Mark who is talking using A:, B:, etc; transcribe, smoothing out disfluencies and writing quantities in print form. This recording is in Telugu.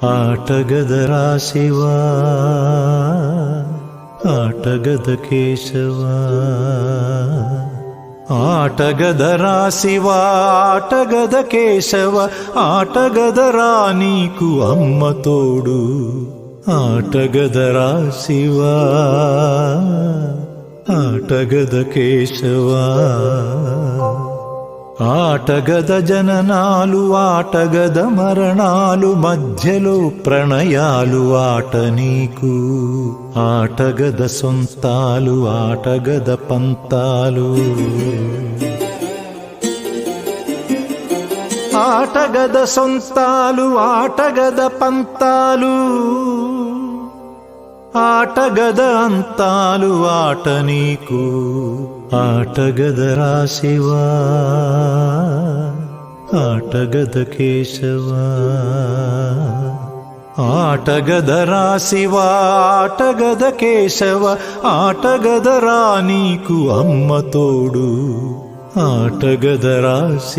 A: ఆటగదరా శివా ఆటగద కేశవా ఆటగదరా శివా ఆటగద కేశవ ఆటగదరా నీకు అమ్మ తోడు ఆటగదరా శివా ఆటగద కేశవా ఆటగద జననాలు ఆటగద మరణాలు మధ్యలో ప్రణయాలు ఆట నీకు ఆటగద సొంతాలు ఆటగద పంతాలు ఆటగద సొంతాలు ఆటగద పంతాలు ఆటగద అంతాలు ఆట నీకు ఆటగదరా శివా ఆటగద కేశవా ఆటగదరా శివా ఆటగద కేశవ ఆటగదరా నీకు అమ్మ తోడు ఆటగదరా